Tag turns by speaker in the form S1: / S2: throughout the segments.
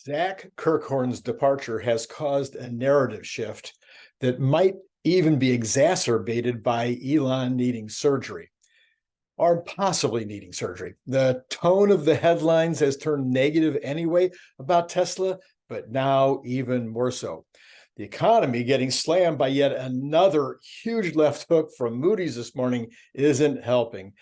S1: Zach Kirkhorn's departure has caused a narrative shift that might even be exacerbated by Elon needing surgery or possibly needing surgery. The tone of the headlines has turned negative anyway about Tesla, but now even more so. The economy getting slammed by yet another huge left hook from Moody's this morning isn't helping.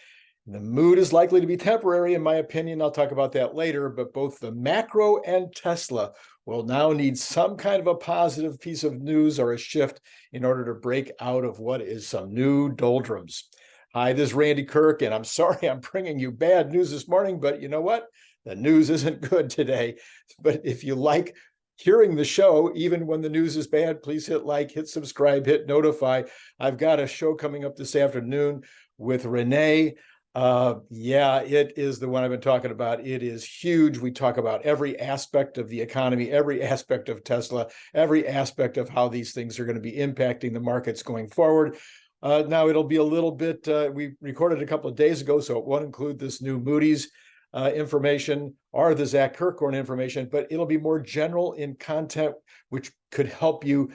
S1: The mood is likely to be temporary, in my opinion. I'll talk about that later, but both the macro and Tesla will now need some kind of a positive piece of news or a shift in order to break out of what is some new doldrums. Hi, this is Randy Kirk, and I'm sorry I'm bringing you bad news this morning, but you know what? The news isn't good today. But if you like hearing the show, even when the news is bad, please hit like, hit subscribe, hit notify. I've got a show coming up this afternoon with Rene. It is the one I've been talking about. It is huge. We talk about every aspect of the economy, every aspect of Tesla, every aspect of how these things are going to be impacting the markets going forward. Now it'll be a little bit, we recorded a couple of days ago, so it won't include this new Moody's information or the Zach Kirkhorn information, but it'll be more general in content, which could help you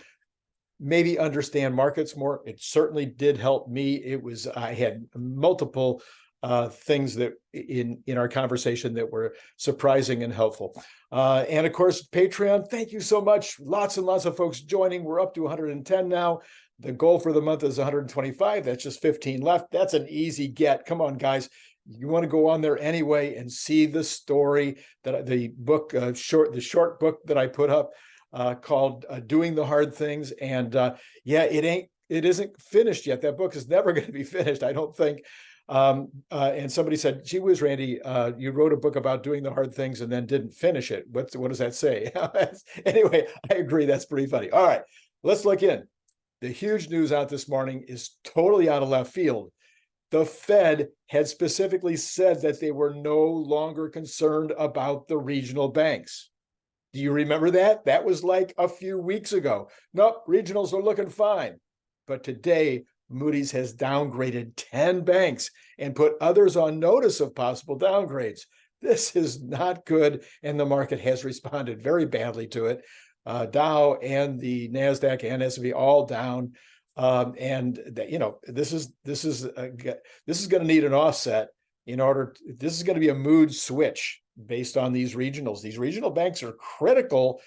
S1: maybe understand markets more. It certainly did help me. I had multiple things that in our conversation that were surprising and helpful. And of course, Patreon, thank you so much. Lots and lots of folks joining. We're up to 110 now. The goal for the month is 125. That's just 15 left. That's an easy get. Come on, guys. You want to go on there anyway and see the story that the book, the short book that I put up called Doing the Hard Things. And it isn't finished yet. That book is never going to be finished, I don't think. And somebody said, gee whiz, Randy, you wrote a book about doing the hard things and then didn't finish it. What does that say? Anyway, I agree. That's pretty funny. All right, let's look in. The huge news out this morning is totally out of left field. The Fed had specifically said that they were no longer concerned about the regional banks. Do you remember that? That was like a few weeks ago. Nope, regionals are looking fine. But today, Moody's has downgraded 10 banks and put others on notice of possible downgrades. This is not good, and the market has responded very badly to it. Dow and the NASDAQ and S&P all down, this is going to need an offset this is going to be a mood switch based on these regionals. These regional banks are critical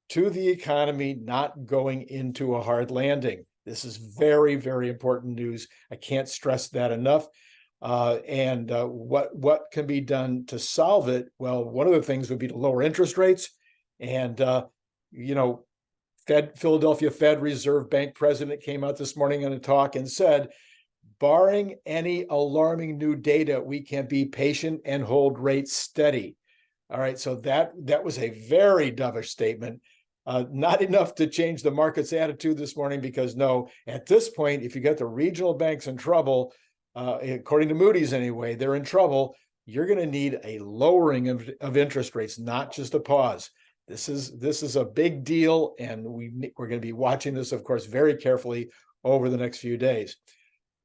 S1: to the economy not going into a hard landing. This is very, very important news. I can't stress that enough. What can be done to solve it? Well, one of the things would be to lower interest rates. And, Philadelphia Fed Reserve Bank president came out this morning on a talk and said, barring any alarming new data, we can be patient and hold rates steady. All right, so that was a very dovish statement. Not enough to change the market's attitude this morning, because no, at this point, if you get the regional banks in trouble, according to Moody's anyway, they're in trouble, you're going to need a lowering of interest rates, not just a pause. This is a big deal, and we're going to be watching this, of course, very carefully over the next few days.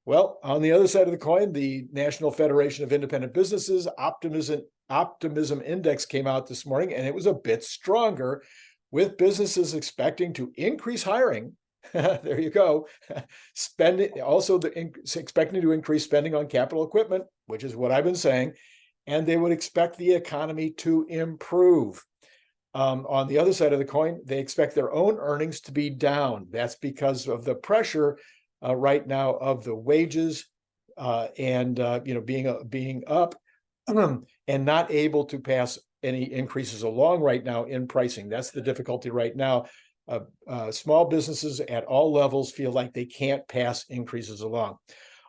S1: Well, on the other side of the coin, the National Federation of Independent Businesses Optimism Index came out this morning, and it was a bit stronger, with businesses expecting to increase hiring. There you go. Spending, also expecting to increase spending on capital equipment, which is what I've been saying, and they would expect the economy to improve. On the other side of the coin, they expect their own earnings to be down. That's because of the pressure right now of the wages being up and not able to pass any increases along right now in pricing. That's the difficulty right now. Small businesses at all levels feel like they can't pass increases along.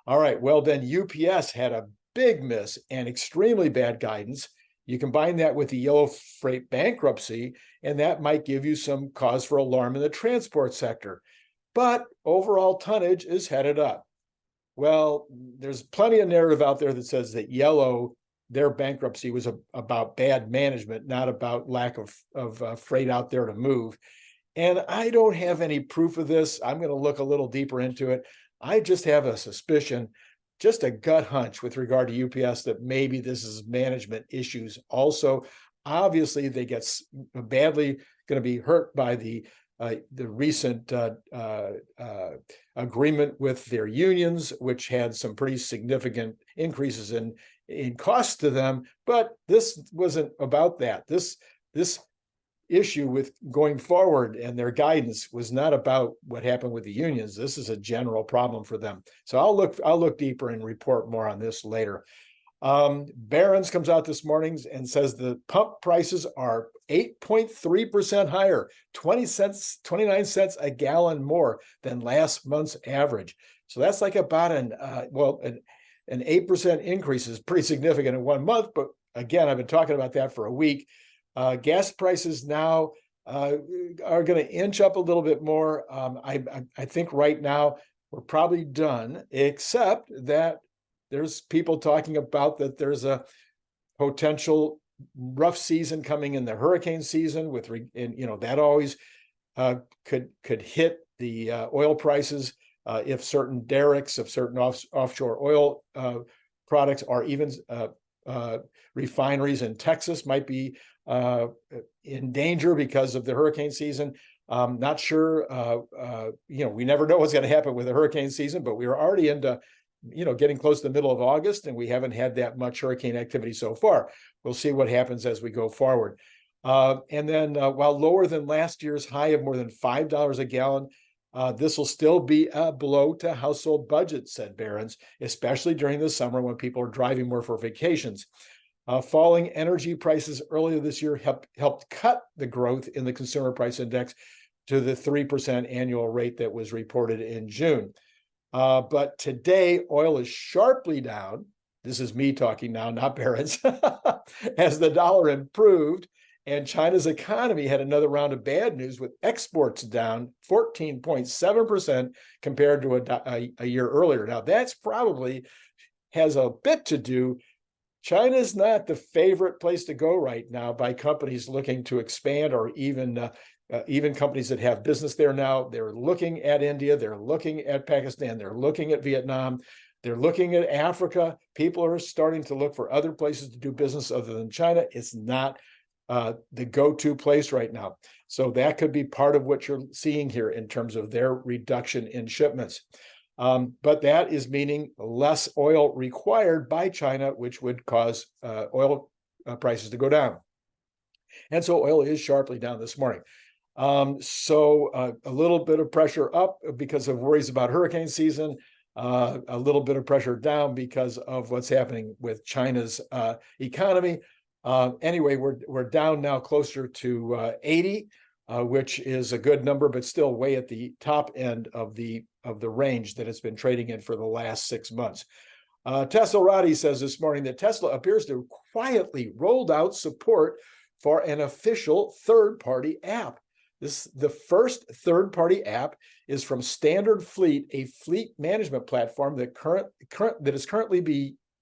S1: All right, well then UPS had a big miss and extremely bad guidance. You combine that with the Yellow Freight bankruptcy, and that might give you some cause for alarm in the transport sector. But overall tonnage is headed up. Well, there's plenty of narrative out there that says that Yellow, their bankruptcy was about bad management, not about lack of freight out there to move. And I don't have any proof of this. I'm going to look a little deeper into it. I just have a suspicion, just a gut hunch with regard to UPS, that maybe this is management issues also. Obviously, they get badly going to be hurt by the recent agreement with their unions, which had some pretty significant increases in costs to them. But this wasn't about that. This issue with going forward and their guidance was not about what happened with the unions. This is a general problem for them. So I'll look deeper and report more on this later. Barron's comes out this morning and says the pump prices are 8.3% higher, 29 cents a gallon more than last month's average. So that's like about an 8% increase is pretty significant in 1 month. But again, I've been talking about that for a week. Gas prices now are going to inch up a little bit more. I think right now we're probably done, except that there's people talking about that there's a potential rough season coming in the hurricane season that always could hit the oil prices if certain derricks of certain offshore oil products or even refineries in Texas might be in danger because of the hurricane season. Not sure. We never know what's going to happen with the hurricane season, but we are already into getting close to the middle of August, and we haven't had that much hurricane activity so far. We'll see what happens as we go forward. And then while lower than last year's high of more than $5 a gallon, this will still be a blow to household budgets, said Barron's, especially during the summer when people are driving more for vacations. Falling energy prices earlier this year helped cut the growth in the consumer price index to the 3% annual rate that was reported in June. But today, oil is sharply down. This is me talking now, not Barron's, as the dollar improved and China's economy had another round of bad news with exports down 14.7% compared to a year earlier. Now, that's probably has a bit to do. China's not the favorite place to go right now by companies looking to expand, or even companies that have business there now. They're looking at India, they're looking at Pakistan, they're looking at Vietnam, they're looking at Africa. People are starting to look for other places to do business other than China. It's not the go-to place right now. So that could be part of what you're seeing here in terms of their reduction in shipments. But that is meaning less oil required by China, which would cause oil prices to go down. And so oil is sharply down this morning. So a little bit of pressure up because of worries about hurricane season, a little bit of pressure down because of what's happening with China's economy. Anyway, we're down now closer to 80, which is a good number, but still way at the top end of the range that it's been trading in for the last 6 months. Teslarati says this morning that Tesla appears to have quietly rolled out support for an official third-party app. The first third-party app is from Standard Fleet, a fleet management platform that is currently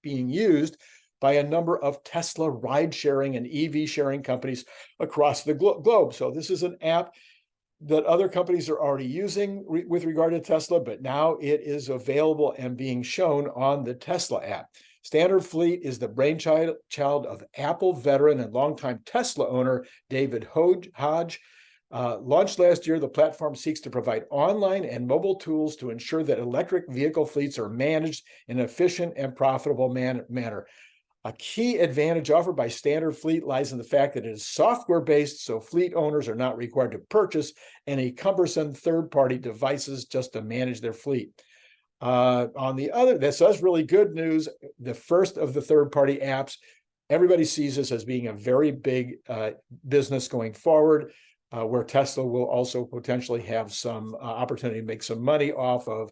S1: being used by a number of Tesla ride-sharing and EV sharing companies across the globe. So this is an app that other companies are already using with regard to Tesla, but now it is available and being shown on the Tesla app. Standard Fleet is the brainchild of Apple veteran and longtime Tesla owner David Hodge. Launched last year, the platform seeks to provide online and mobile tools to ensure that electric vehicle fleets are managed in an efficient and profitable manner. A key advantage offered by Standard Fleet lies in the fact that it is software-based, so fleet owners are not required to purchase any cumbersome third-party devices just to manage their fleet. On the other, that's really good news. The first of the third-party apps, everybody sees this as being a very big business going forward, where Tesla will also potentially have some opportunity to make some money off of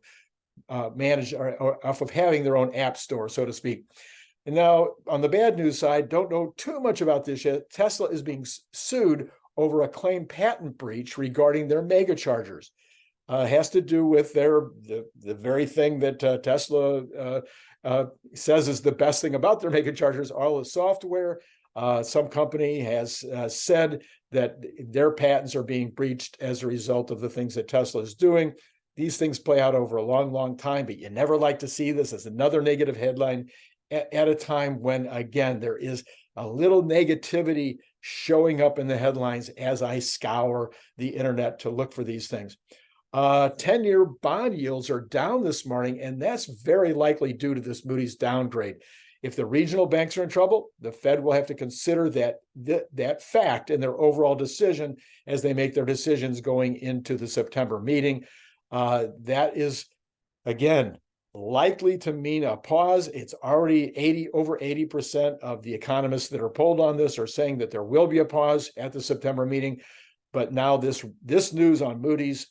S1: off of having their own app store, so to speak. And now, on the bad news side, don't know too much about this yet. Tesla is being sued over a claimed patent breach regarding their mega chargers. Has to do with the very thing that Tesla says is the best thing about their mega chargers, all the software. Some company has said that their patents are being breached as a result of the things that Tesla is doing. These things play out over a long, long time, but you never like to see this as another negative headline at a time when, again, there is a little negativity showing up in the headlines as I scour the internet to look for these things. 10-year bond yields are down this morning, and that's very likely due to this Moody's downgrade. If the regional banks are in trouble, the Fed will have to consider that fact in their overall decision as they make their decisions going into the September meeting. That is, again, likely to mean a pause. It's already over 80% of the economists that are polled on this are saying that there will be a pause at the September meeting. But now this news on Moody's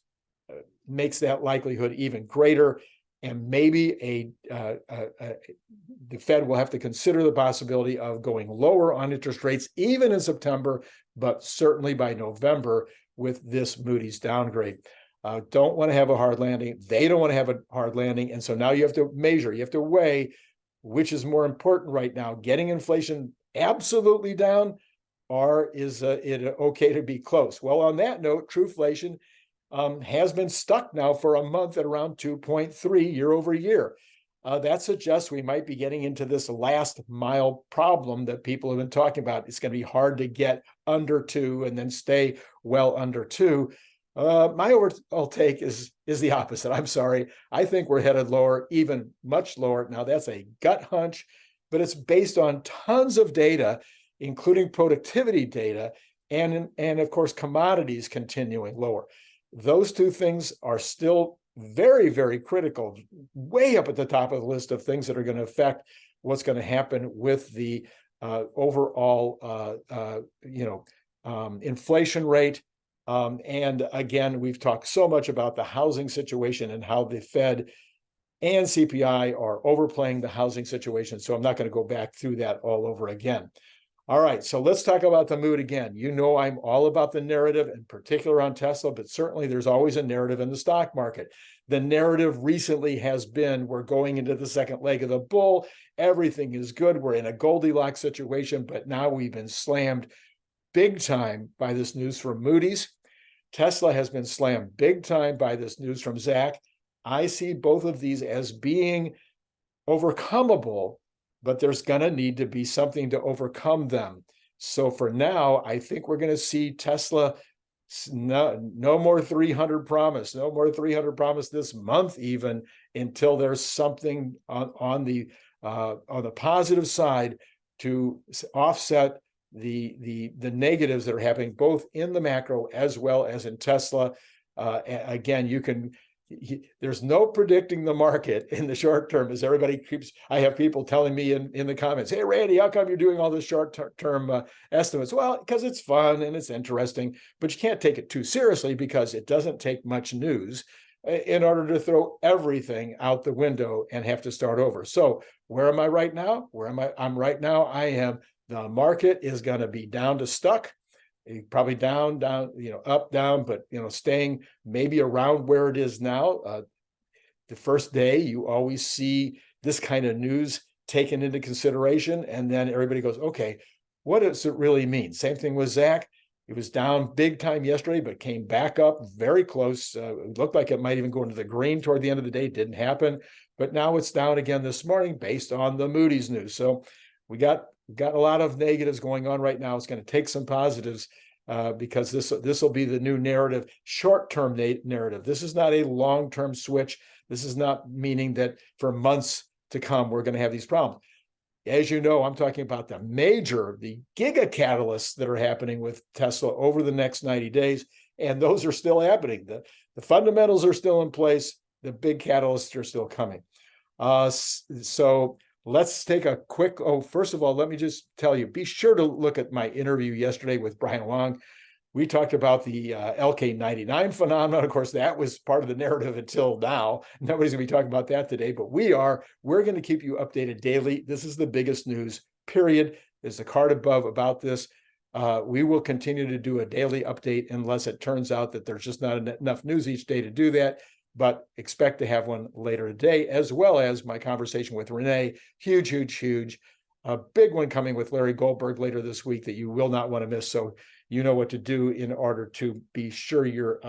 S1: makes that likelihood even greater. And maybe the Fed will have to consider the possibility of going lower on interest rates, even in September, but certainly by November with this Moody's downgrade. Don't want to have a hard landing. They don't want to have a hard landing. And so now you have to measure, you have to weigh which is more important right now, getting inflation absolutely down, or is it okay to be close? Well, on that note, trueflation has been stuck now for a month at around 2.3 year over year. That suggests we might be getting into this last mile problem that people have been talking about. It's going to be hard to get under 2 and then stay well under 2. My overall take is the opposite. I'm sorry. I think we're headed lower, even much lower. Now, that's a gut hunch, but it's based on tons of data, including productivity data, and of course, commodities continuing lower. Those two things are still very, very critical, way up at the top of the list of things that are going to affect what's going to happen with the overall, inflation rate. And again, we've talked so much about the housing situation and how the Fed and CPI are overplaying the housing situation. So I'm not going to go back through that all over again. All right, so let's talk about the mood again. You know I'm all about the narrative, in particular on Tesla, but certainly there's always a narrative in the stock market. The narrative recently has been we're going into the second leg of the bull. Everything is good. We're in a Goldilocks situation, but now we've been slammed big time by this news from Moody's. Tesla has been slammed big time by this news from Zach. I see both of these as being overcomable, but there's going to need to be something to overcome them. So for now, I think we're going to see Tesla, no more 300 promise, no more 300 promise this month even, until there's something on the positive side to offset the negatives that are happening both in the macro as well as in Tesla. Again, there's no predicting the market in the short term, as everybody keeps. I have people telling me in the comments, "Hey, Randy, how come you're doing all this short-term estimates?" Well, because it's fun and it's interesting, but you can't take it too seriously because it doesn't take much news in order to throw everything out the window and have to start over. So where am I right now? Where am I? I'm right now. The market is going to be down to stuck. Probably down, up, down, but staying maybe around where it is now. The first day, you always see this kind of news taken into consideration, and then everybody goes, "Okay, what does it really mean?" Same thing with Zach. It was down big time yesterday, but came back up very close. It looked like it might even go into the green toward the end of the day. Didn't happen, but now it's down again this morning based on the Moody's news. So we got a lot of negatives going on right now. It's going to take some positives because this will be the new narrative, short-term narrative. This is not a long-term switch. This is not meaning that for months to come, we're going to have these problems. As you know, I'm talking about the Giga Catalysts that are happening with Tesla over the next 90 days, and those are still happening. The fundamentals are still in place. The big catalysts are still coming. So let's take a quick, first of all, let me just tell you, be sure to look at my interview yesterday with Brian Wang. We talked about the LK99 phenomenon. Of course, that was part of the narrative until now. Nobody's going to be talking about that today, but we're going to keep you updated daily. This is the biggest news, period. There's a card above about this. We will continue to do a daily update unless it turns out that there's just not enough news each day to do that. But expect to have one later today, as well as my conversation with Rene. Huge. A big one coming with Larry Goldberg later this week that you will not want to miss. So you know what to do in order to be sure you're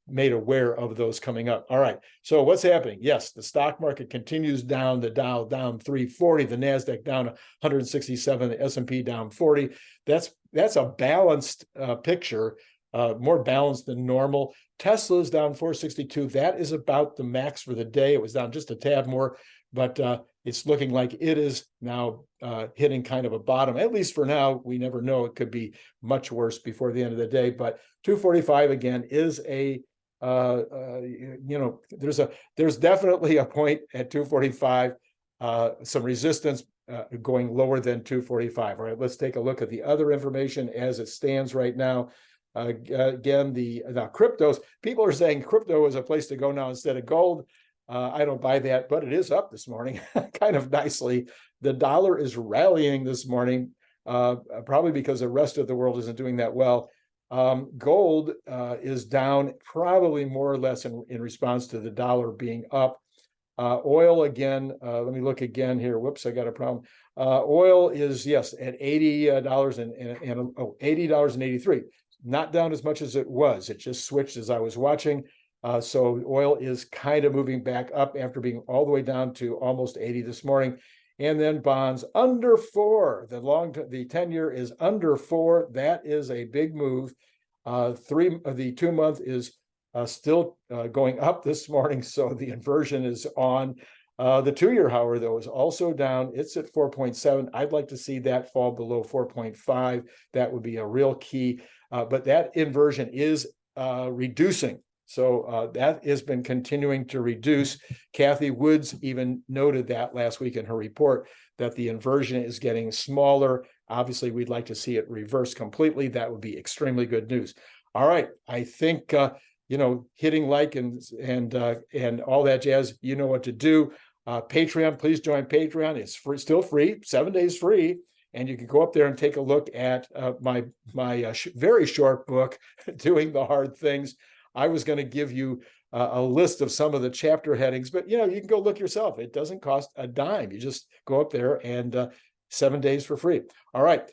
S1: made aware of those coming up. All right. So what's happening? Yes, the stock market continues down. The Dow down 340, the Nasdaq down 167, the S&P down 40. That's a balanced picture, more balanced than normal. Tesla's down 462. That is about the max for the day. It was down just a tad more, but it's looking like it is now hitting kind of a bottom, at least for now. We never know. It could be much worse before the end of the day, but 245 again is a there's definitely a point at 245, some resistance going lower than 245. All right, let's take a look at the other information as it stands right now. Again, now cryptos, people are saying crypto is a place to go now instead of gold. I don't buy that, but it is up this morning kind of nicely. The dollar is rallying this morning, probably because the rest of the world isn't doing that well. Gold is down probably more or less in response to the dollar being up. Oil again, let me look again here. Whoops, I got a problem. Oil is, yes, at $80 and $80.83. Not down as much as it was. It just switched as I was watching. So oil is kind of moving back up after being all the way down to almost 80 this morning. And then bonds under 4. The 10-year is under 4. That is a big move. The 2-month is still going up this morning. So the inversion is on. The 2-year, however, though, is also down. It's at 4.7. I'd like to see that fall below 4.5. That would be a real key. But that inversion is reducing. So that has been continuing to reduce. Kathy Woods even noted that last week in her report, that the inversion is getting smaller. Obviously, we'd like to see it reverse completely. That would be extremely good news. All right, I think hitting like and all that jazz. You know what to do. Patreon, please join Patreon. It's free, still free, 7 days free. And you can go up there and take a look at my very short book, Doing the Hard Things. I was going to give you a list of some of the chapter headings, but you can go look yourself. It doesn't cost a dime. You just go up there and 7 days for free. All right.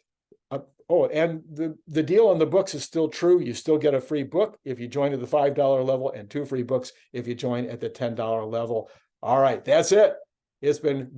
S1: And the deal on the books is still true. You still get a free book if you join at the $5 level, and 2 free books if you join at the $10 level. All right. That's it. It's been great.